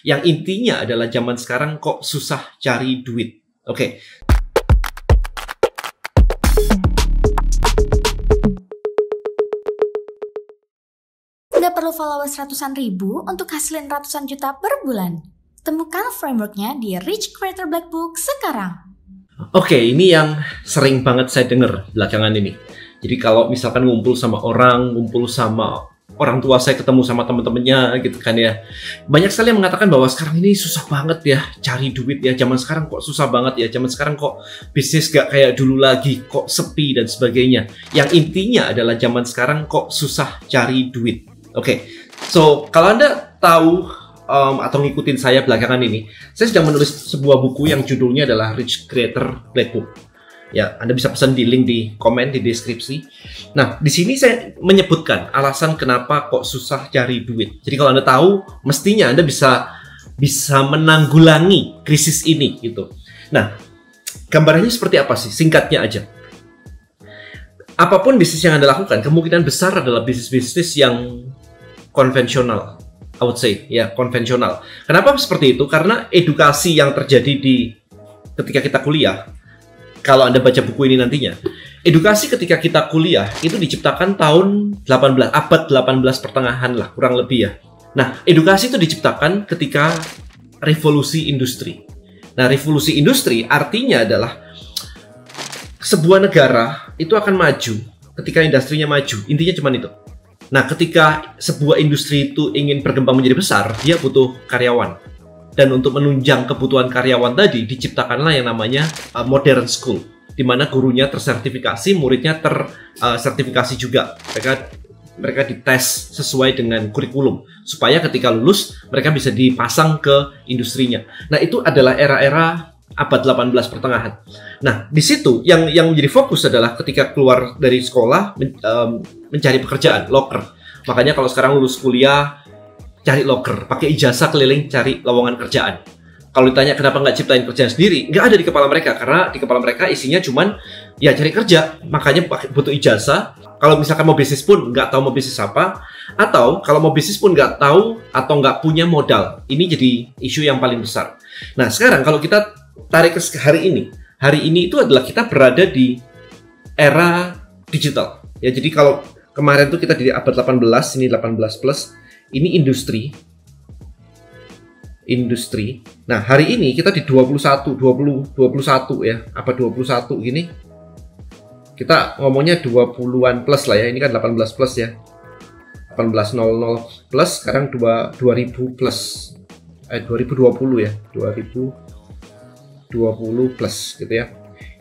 Yang intinya adalah zaman sekarang kok susah cari duit. Oke. Nggak perlu followers ratusan ribu untuk hasilin ratusan juta per bulan. Temukan frameworknya di Rich Creator Black Book sekarang. Oke, ini yang sering banget saya dengar belakangan ini. Jadi kalau misalkan ngumpul sama orang tua saya, ketemu sama teman-temannya gitu kan ya. Banyak sekali yang mengatakan bahwa sekarang ini susah banget ya cari duit ya. Zaman sekarang kok susah banget ya. Zaman sekarang kok bisnis gak kayak dulu lagi, kok sepi dan sebagainya. Yang intinya adalah zaman sekarang kok susah cari duit. Oke, so kalau Anda tahu atau ngikutin saya belakangan ini, saya sedang menulis sebuah buku yang judulnya adalah Rich Creator Black Book. Ya, Anda bisa pesan di link di komen di deskripsi. Nah, di sini saya menyebutkan alasan kenapa kok susah cari duit. Jadi kalau Anda tahu, mestinya Anda bisa menanggulangi krisis ini gitu. Nah, gambarannya seperti apa sih? Singkatnya aja. Apapun bisnis yang Anda lakukan, kemungkinan besar adalah bisnis-bisnis yang konvensional. I would say, ya, konvensional. Kenapa seperti itu? Karena edukasi yang terjadi ketika kita kuliah, kalau Anda baca buku ini nantinya, edukasi ketika kita kuliah itu diciptakan tahun abad 18 pertengahan lah, kurang lebih ya. Nah, edukasi itu diciptakan ketika revolusi industri. Nah, revolusi industri artinya adalah sebuah negara itu akan maju ketika industrinya maju. Intinya cuma itu. Nah, ketika sebuah industri itu ingin berkembang menjadi besar, dia butuh karyawan. Dan untuk menunjang kebutuhan karyawan tadi, diciptakanlah yang namanya modern school, di mana gurunya tersertifikasi, muridnya tersertifikasi juga. Mereka dites sesuai dengan kurikulum, supaya ketika lulus, mereka bisa dipasang ke industrinya. Nah, itu adalah era-era abad 18 pertengahan. Nah, di situ yang menjadi fokus adalah ketika keluar dari sekolah mencari pekerjaan, loker. Makanya kalau sekarang lulus kuliah cari loker, pakai ijazah keliling cari lowongan kerjaan. Kalau ditanya kenapa nggak ciptain kerjaan sendiri, nggak ada di kepala mereka, karena di kepala mereka isinya cuman ya cari kerja, makanya butuh ijazah. Kalau misalkan mau bisnis pun nggak tahu mau bisnis apa, atau kalau mau bisnis pun nggak tahu atau nggak punya modal. Ini jadi isu yang paling besar. Nah, sekarang kalau kita tarik ke hari ini itu adalah kita berada di era digital. Ya, jadi kalau kemarin tuh kita di abad 18, ini 18 plus, ini industri. Nah, hari ini kita di 2021 ya, abad 21 gini. Kita ngomongnya 20-an plus lah ya, ini kan 18 plus ya. 1800 plus, sekarang 2000 plus. 2020 ya, 2020 plus gitu ya.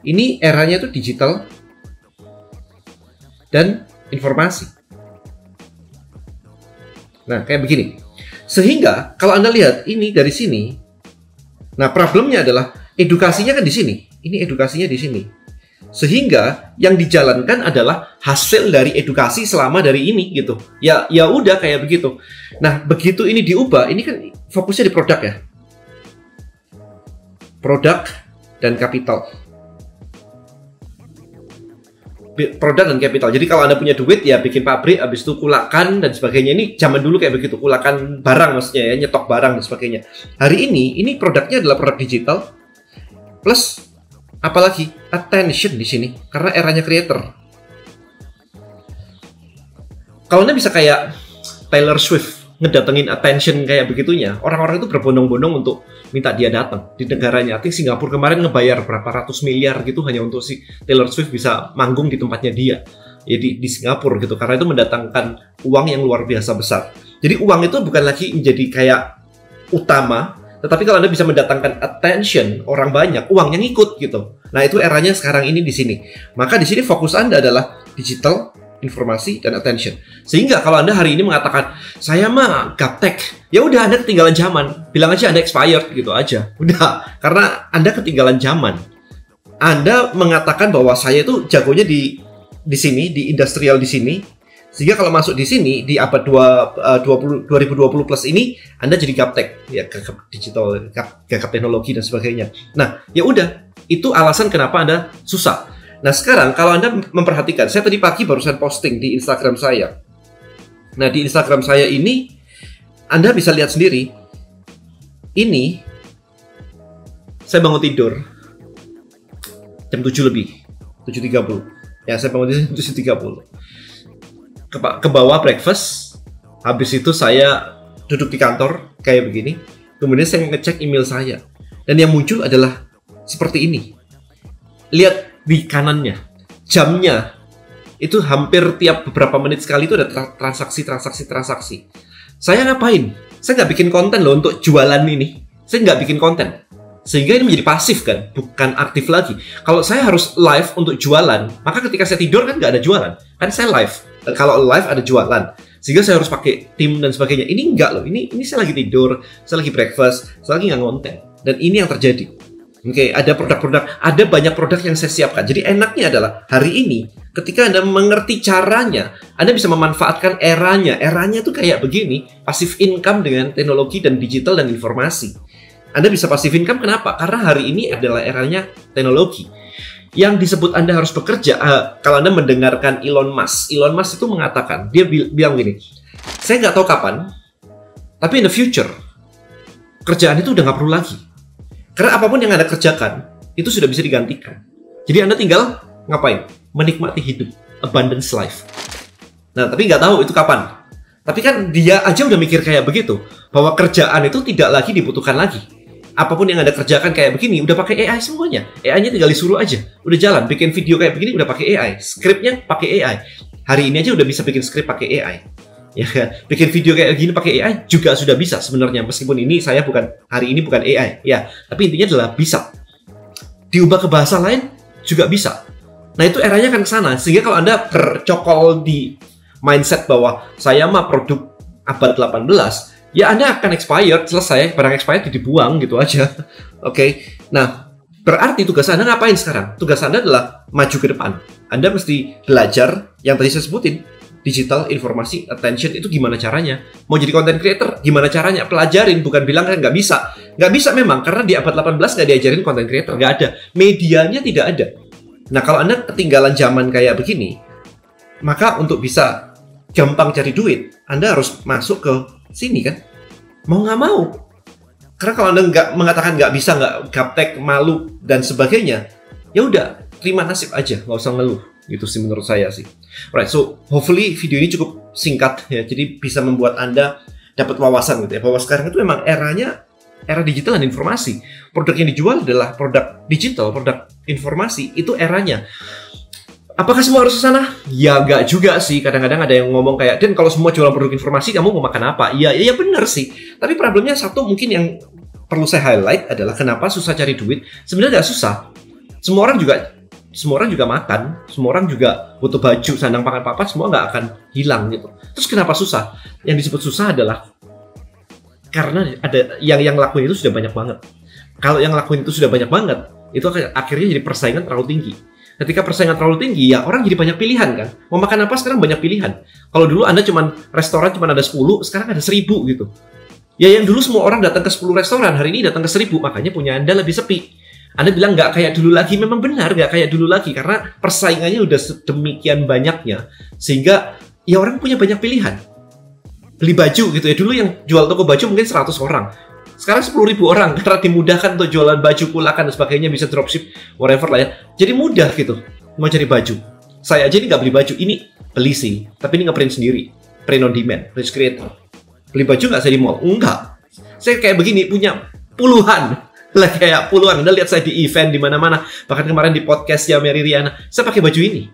Ini eranya tuh digital dan informasi. Nah, kayak begini. Sehingga kalau Anda lihat ini dari sini, nah problemnya adalah edukasinya kan di sini. Ini edukasinya di sini. Sehingga yang dijalankan adalah hasil dari edukasi selama dari ini gitu. Ya udah kayak begitu. Nah, begitu ini diubah, ini kan fokusnya di produk ya. Produk dan kapital. Produk dan kapital. Jadi kalau Anda punya duit ya bikin pabrik, habis itu kulakan dan sebagainya. Ini zaman dulu kayak begitu, kulakan barang maksudnya ya, nyetok barang dan sebagainya. Hari ini produknya adalah produk digital plus apalagi attention di sini karena eranya creator. Kalau Anda bisa kayak Taylor Swift ngedatengin attention kayak begitunya, orang-orang itu berbondong-bondong untuk minta dia datang di negaranya. I think Singapura kemarin ngebayar berapa ratus miliar gitu hanya untuk si Taylor Swift bisa manggung di tempatnya dia. Ya di Singapura gitu, karena itu mendatangkan uang yang luar biasa besar. Jadi uang itu bukan lagi menjadi kayak utama, tetapi kalau Anda bisa mendatangkan attention orang banyak, uangnya ngikut gitu. Nah, itu eranya sekarang ini di sini. Maka di sini fokus Anda adalah digital, informasi, dan attention. Sehingga kalau Anda hari ini mengatakan, saya mah gaptek, ya udah Anda ketinggalan zaman. Bilang aja Anda expired gitu aja. Udah, karena Anda ketinggalan zaman. Anda mengatakan bahwa saya itu jagonya di sini, di industrial di sini. Sehingga kalau masuk di sini di abad 2020 plus ini, Anda jadi gaptek, ya gagap digital, gagap teknologi dan sebagainya. Nah, ya udah, itu alasan kenapa Anda susah. Nah, sekarang kalau Anda memperhatikan, saya tadi pagi barusan posting di Instagram saya. Nah, di Instagram saya ini Anda bisa lihat sendiri ini saya bangun tidur jam 7 lebih, 7.30. Ya, saya bangun tidur 7.30. Ke bawah breakfast. Habis itu saya duduk di kantor kayak begini. Kemudian saya ngecek email saya. Dan yang muncul adalah seperti ini. Lihat di kanannya. Jamnya. Itu hampir tiap beberapa menit sekali itu ada transaksi. Saya ngapain? Saya nggak bikin konten loh untuk jualan ini. Saya nggak bikin konten. Sehingga ini menjadi pasif kan, bukan aktif lagi. Kalau saya harus live untuk jualan, maka ketika saya tidur kan nggak ada jualan. Kan saya live. Kalau live ada jualan. Sehingga saya harus pakai tim dan sebagainya. Ini enggak loh. Ini saya lagi tidur, saya lagi breakfast, saya lagi nggak konten. Dan ini yang terjadi. Oke, ada produk-produk, ada banyak produk yang saya siapkan. Jadi enaknya adalah hari ini, ketika Anda mengerti caranya, Anda bisa memanfaatkan eranya. Eranya tuh kayak begini, passive income dengan teknologi dan digital dan informasi. Anda bisa passive income, kenapa? Karena hari ini adalah eranya teknologi. Yang disebut Anda harus bekerja, kalau Anda mendengarkan Elon Musk itu mengatakan, dia bilang gini, saya nggak tahu kapan, tapi in the future, kerjaan itu udah nggak perlu lagi. Karena apapun yang Anda kerjakan, itu sudah bisa digantikan. Jadi Anda tinggal ngapain? Menikmati hidup, abundance life. Nah, tapi nggak tahu itu kapan. Tapi kan dia aja udah mikir kayak begitu, bahwa kerjaan itu tidak lagi dibutuhkan lagi. Apapun yang Anda kerjakan kayak begini, udah pakai AI semuanya. AI-nya tinggal disuruh aja. Udah jalan, bikin video kayak begini udah pakai AI. Skripnya pakai AI. Hari ini aja udah bisa bikin skrip pakai AI. Ya kan? Bikin video kayak gini pakai AI juga sudah bisa sebenarnya. Meskipun ini saya hari ini bukan AI. Ya, tapi intinya adalah bisa. Diubah ke bahasa lain juga bisa. Nah, itu eranya kan ke sana. Sehingga kalau Anda bercokol di mindset bahwa saya mah produk abad 18, ya Anda akan expired, selesai, barang expired dibuang gitu aja. Oke. Nah, berarti tugas Anda ngapain sekarang? Tugas Anda adalah maju ke depan. Anda mesti belajar yang tadi saya sebutin, digital, informasi, attention, itu gimana caranya. Mau jadi content creator, gimana caranya? Pelajarin, bukan bilang kan nggak bisa. Nggak bisa memang, karena di abad 18 nggak diajarin content creator, nggak ada. Medianya tidak ada. Nah, kalau Anda ketinggalan zaman kayak begini, maka untuk bisa gampang cari duit, Anda harus masuk ke sini kan, mau nggak mau. Karena kalau Anda nggak mengatakan nggak bisa, nggak gaptek, malu dan sebagainya, ya udah terima nasib aja, nggak usah ngeluh. Gitu sih menurut saya sih. Alright, so hopefully video ini cukup singkat ya, jadi bisa membuat Anda dapat wawasan gitu ya, bahwa sekarang itu memang eranya era digital dan informasi. Produk yang dijual adalah produk digital, produk informasi, itu eranya. Apakah semua harus ke sana? Ya nggak juga sih. Kadang-kadang ada yang ngomong kayak, Dan kalau semua jualan produk informasi, kamu mau makan apa? Iya benar sih. Tapi problemnya satu mungkin yang perlu saya highlight adalah kenapa susah cari duit. Sebenarnya nggak susah. Semua orang juga makan. Semua orang juga butuh baju, sandang, pangan, papan. Semua nggak akan hilang gitu. Terus kenapa susah? Yang disebut susah adalah karena ada yang lakuin itu sudah banyak banget. Kalau yang lakuin itu sudah banyak banget, itu akhirnya jadi persaingan terlalu tinggi. Ketika persaingan terlalu tinggi, ya orang jadi banyak pilihan kan. Mau makan apa sekarang banyak pilihan. Kalau dulu Anda restoran cuma ada 10, sekarang ada 1000 gitu. Ya yang dulu semua orang datang ke 10 restoran, hari ini datang ke 1000, makanya punya Anda lebih sepi. Anda bilang nggak kayak dulu lagi, memang benar nggak kayak dulu lagi. Karena persaingannya udah sedemikian banyaknya. Sehingga ya orang punya banyak pilihan. Beli baju gitu ya, dulu yang jual toko baju mungkin 100 orang. Sekarang 10.000 orang karena dimudahkan untuk jualan baju, kulakan dan sebagainya, bisa dropship, whatever lah ya. Jadi mudah gitu mau cari baju. Saya aja ini nggak beli baju, ini beli sih, tapi ini nge-print sendiri, print on demand, rich creator. Beli baju nggak saya di mall? Enggak. Saya kayak begini punya puluhan, lah kayak puluhan. Anda lihat saya di event di mana-mana, bahkan kemarin di podcastnya Mary Riana, saya pakai baju ini.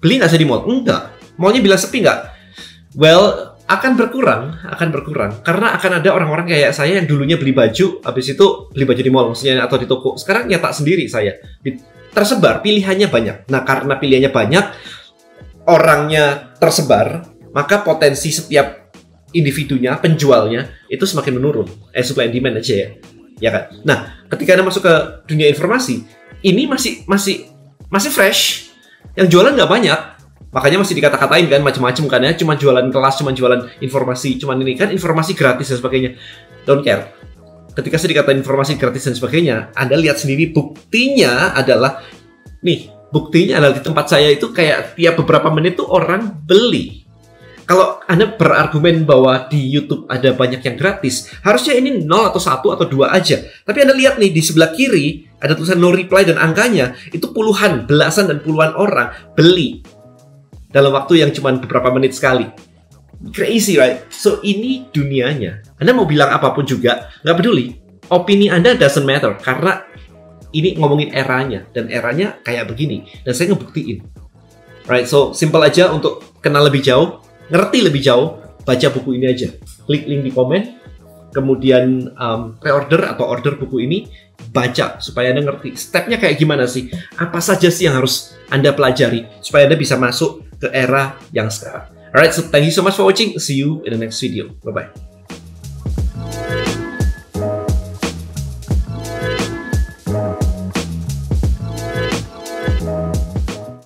Beli nggak saya di mall? Enggak. Mallnya bilang sepi nggak? Well, akan berkurang karena akan ada orang-orang kayak saya yang dulunya beli baju, habis itu beli baju di mall maksudnya atau di toko. Sekarang nyetak sendiri saya. Tersebar, pilihannya banyak. Nah, karena pilihannya banyak, orangnya tersebar, maka potensi setiap individunya, penjualnya itu semakin menurun. Supply and demand aja ya. Ya kan? Nah, ketika Anda masuk ke dunia informasi, ini masih fresh. Yang jualan nggak banyak. Makanya masih dikata-katain kan macam-macam kan ya, cuma jualan kelas, cuma jualan informasi, cuma ini kan informasi gratis dan sebagainya. Don't care. Ketika saya dikatain informasi gratis dan sebagainya, Anda lihat sendiri buktinya adalah di tempat saya itu kayak tiap beberapa menit tuh orang beli. kalau Anda berargumen bahwa di YouTube ada banyak yang gratis, harusnya ini 0 atau 1 atau 2 aja. Tapi Anda lihat nih, di sebelah kiri ada tulisan no reply dan angkanya, itu puluhan, belasan dan puluhan orang beli dalam waktu yang cuma beberapa menit sekali. Crazy, right? So, ini dunianya. Anda mau bilang apapun juga, nggak peduli. Opini Anda doesn't matter, karena ini ngomongin eranya, dan eranya kayak begini. Dan saya ngebuktiin. Right, so simple aja untuk kenal lebih jauh, ngerti lebih jauh, baca buku ini aja. Klik link di komen, kemudian pre-order atau order buku ini, baca supaya Anda ngerti stepnya kayak gimana sih, apa saja sih yang harus Anda pelajari supaya Anda bisa masuk ke era yang sekarang. Alright, so thank you so much for watching. See you in the next video. Bye-bye.